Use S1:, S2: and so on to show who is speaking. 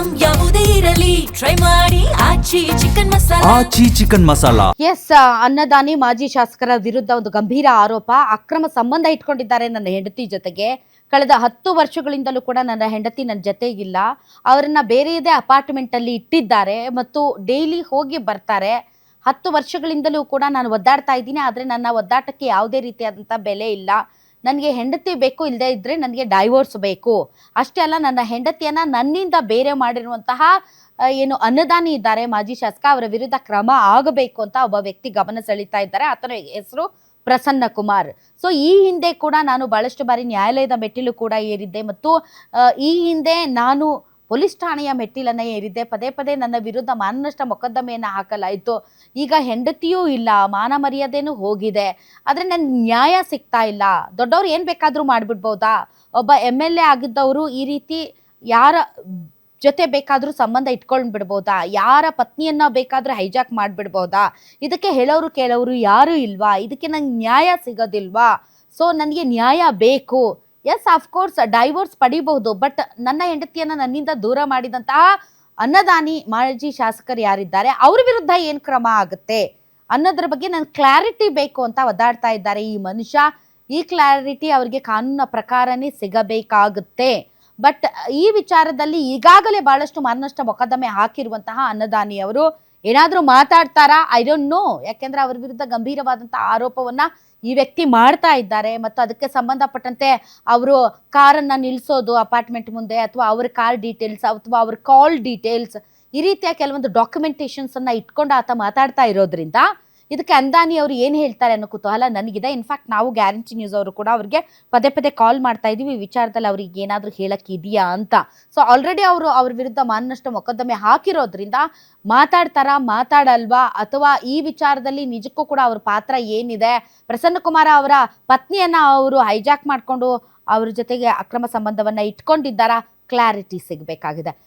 S1: Item ಯಾವುದೇ ಇರಲಿ try ಮಾಡಿ ಆಚಿ ಚಿಕನ್ ಮಸಾಲಾ.
S2: ಎಸ್, ಅನ್ನದಾನಿ ಮಾಜಿ ಶಾಸಕರ ವಿರುದ್ಧ ಒಂದು ಗಂಭೀರ ಆರೋಪ. ಅಕ್ರಮ ಸಂಬಂಧ ಇಟ್ಕೊಂಡಿದ್ದಾರೆ ನನ್ನ ಹೆಂಡತಿ ಜೊತೆಗೆ. ಕಳೆದ 10 ವರ್ಷಗಳಿಂದಲೂ ಕೂಡ ನನ್ನ ಹೆಂಡತಿ ನನ್ನ ಜೊತೆಗಿಲ್ಲ. ಅವರನ್ನ ಬೇರೆಯದೇ ಅಪಾರ್ಟ್ಮೆಂಟ್ ಅಲ್ಲಿ ಇಟ್ಟಿದ್ದಾರೆ ಮತ್ತು ಡೈಲಿ ಹೋಗಿ ಬರ್ತಾರೆ. 10 ವರ್ಷಗಳಿಂದಲೂ ಕೂಡ ನಾನು ಒದ್ದಾಡ್ತಾ ಇದ್ದೀನಿ. ಆದರೆ ನನ್ನ ಒದ್ದಾಟಕ್ಕೆ ಯಾವುದೇ ರೀತಿಯಾದಂಥ ಬೆಲೆ ಇಲ್ಲ. ನನಗೆ ಹೆಂಡತಿ ಬೇಕು, ಇಲ್ಲದೆ ಇದ್ದರೆ ನನಗೆ ಡೈವೋರ್ಸ್ ಬೇಕು. ಅಷ್ಟೇ ಅಲ್ಲ, ನನ್ನ ಹೆಂಡತಿಯನ್ನು ನನ್ನಿಂದ ಬೇರೆ ಮಾಡಿರುವಂತಹ ಏನು ಅನ್ನದಾನಿ ಇದ್ದಾರೆ ಮಾಜಿ ಶಾಸಕ, ಅವರ ವಿರುದ್ಧ ಕ್ರಮ ಆಗಬೇಕು ಅಂತ ಒಬ್ಬ ವ್ಯಕ್ತಿ ಗಮನ ಸೆಳೀತಾ ಇದ್ದಾರೆ. ಆತನ ಹೆಸರು ಪ್ರಸನ್ನ ಕುಮಾರ್. ಸೊ ಈ ಹಿಂದೆ ಕೂಡ ನಾನು ಬಹಳಷ್ಟು ಬಾರಿ ನ್ಯಾಯಾಲಯದ ಮೆಟ್ಟಿಲು ಕೂಡ ಏರಿದ್ದೆ ಮತ್ತು ಈ ಹಿಂದೆ ನಾನು ಪೊಲೀಸ್ ಠಾಣೆಯ ಮೆಟ್ಟಿಲನ್ನು ಏರಿದ್ದೆ. ಪದೇ ಪದೇ ನನ್ನ ವಿರುದ್ಧ ಮಾನನಷ್ಟ ಮೊಕದ್ದಮೆಯನ್ನು ಹಾಕಲಾಯಿತು. ಈಗ ಹೆಂಡತಿಯೂ ಇಲ್ಲ, ಮಾನ ಮರ್ಯಾದೆನೂ ಹೋಗಿದೆ. ಆದರೆ ನನ್ನ ನ್ಯಾಯ ಸಿಗ್ತಾ ಇಲ್ಲ. ದೊಡ್ಡವ್ರು ಏನು ಬೇಕಾದರೂ ಮಾಡಿಬಿಡ್ಬೋದಾ? ಒಬ್ಬ MLA ಆಗಿದ್ದವರು ಈ ರೀತಿ ಯಾರ ಜೊತೆ ಬೇಕಾದರೂ ಸಂಬಂಧ ಇಟ್ಕೊಂಡು ಬಿಡ್ಬೋದಾ? ಯಾರ ಪತ್ನಿಯನ್ನ ಬೇಕಾದರೂ ಹೈಜಾಕ್ ಮಾಡಿಬಿಡ್ಬೋದಾ? ಇದಕ್ಕೆ ಹೇಳೋರು ಕೇಳೋರು ಯಾರೂ ಇಲ್ವಾ? ಇದಕ್ಕೆ ನಂಗೆ ನ್ಯಾಯ ಸಿಗೋದಿಲ್ವಾ? ಸೊ ನನಗೆ ನ್ಯಾಯ ಬೇಕು. ಎಸ್, ಅಫ್ಕೋರ್ಸ್ ಡೈವೋರ್ಸ್ ಪಡಿಬಹುದು, ಬಟ್ ನನ್ನ ಹೆಂಡತಿಯನ್ನು ನನ್ನಿಂದ ದೂರ ಮಾಡಿದಂತಹ ಅನ್ನದಾನಿ ಮಾಜಿ ಶಾಸಕರು ಯಾರಿದ್ದಾರೆ ಅವ್ರ ವಿರುದ್ಧ ಏನು ಕ್ರಮ ಆಗುತ್ತೆ ಅನ್ನೋದ್ರ ಬಗ್ಗೆ ನನಗೆ ಕ್ಲಾರಿಟಿ ಬೇಕು ಅಂತ ಒದ್ದಾಡ್ತಾ ಇದ್ದಾರೆ ಈ ಮನುಷ್ಯ. ಈ ಕ್ಲಾರಿಟಿ ಅವರಿಗೆ ಕಾನೂನಿನ ಪ್ರಕಾರನೇ ಸಿಗಬೇಕಾಗುತ್ತೆ. ಬಟ್ ಈ ವಿಚಾರದಲ್ಲಿ ಈಗಾಗಲೇ ಬಹಳಷ್ಟು ಮಾನನಷ್ಟ ಮೊಕದ್ದಮೆ ಹಾಕಿರುವಂತಹ ಅನ್ನದಾನಿ ಅವರು ಏನಾದರೂ ಮಾತಾಡ್ತಾರಾ? I don't know. ಯಾಕೆಂದ್ರೆ ಅವ್ರ ವಿರುದ್ಧ ಗಂಭೀರವಾದಂತಹ ಆರೋಪವನ್ನ ಈ ವ್ಯಕ್ತಿ ಮಾಡ್ತಾ ಇದ್ದಾರೆ ಮತ್ತು ಅದಕ್ಕೆ ಸಂಬಂಧಪಟ್ಟಂತೆ ಅವರು ಕಾರನ್ನು ನಿಲ್ಲಿಸೋದು ಅಪಾರ್ಟ್ಮೆಂಟ್ ಮುಂದೆ, ಅಥವಾ ಅವ್ರ ಕಾರ್ ಡೀಟೇಲ್ಸ್ ಅಥವಾ ಅವ್ರ ಕಾಲ್ ಡೀಟೇಲ್ಸ್, ಈ ರೀತಿಯ ಕೆಲವೊಂದು ಡಾಕ್ಯುಮೆಂಟೇಶನ್ಸ್ ಅನ್ನ ಇಟ್ಕೊಂಡು ಆತ ಮಾತಾಡ್ತಾ ಇರೋದ್ರಿಂದ ಇದಕ್ಕೆ ಅಂದಾನಿ ಅವರು ಏನು ಹೇಳ್ತಾರೆ ಅನ್ನೋ ಕುತೂಹಲ ನನಗಿದೆ. ಇನ್ಫ್ಯಾಕ್ಟ್ ನಾವು ಗ್ಯಾರಂಟಿ ನ್ಯೂಸ್ ಅವರು ಕೂಡ ಅವ್ರಿಗೆ ಪದೇ ಪದೇ ಕಾಲ್ ಮಾಡ್ತಾ ಇದ್ದೀವಿ ಈ ವಿಚಾರದಲ್ಲಿ ಅವ್ರಿಗೆ ಏನಾದರೂ ಹೇಳಕ್ಕೆ ಇದೆಯಾ ಅಂತ. ಸೊ ಆಲ್ರೆಡಿ ಅವರು ಅವ್ರ ವಿರುದ್ಧ ಮಾನನಷ್ಟ ಮೊಕದ್ದಮೆ ಹಾಕಿರೋದ್ರಿಂದ ಮಾತಾಡ್ತಾರಾ, ಮಾತಾಡಲ್ವಾ, ಅಥವಾ ಈ ವಿಚಾರದಲ್ಲಿ ನಿಜಕ್ಕೂ ಕೂಡ ಅವ್ರ ಪಾತ್ರ ಏನಿದೆ, ಪ್ರಸನ್ನ ಕುಮಾರ ಅವರ ಪತ್ನಿಯನ್ನ ಅವರು ಹೈಜಾಕ್ ಮಾಡಿಕೊಂಡು ಅವ್ರ ಜೊತೆಗೆ ಅಕ್ರಮ ಸಂಬಂಧವನ್ನ ಇಟ್ಕೊಂಡಿದ್ದಾರಾ? ಕ್ಲಾರಿಟಿ ಸಿಗಬೇಕಾಗಿದೆ.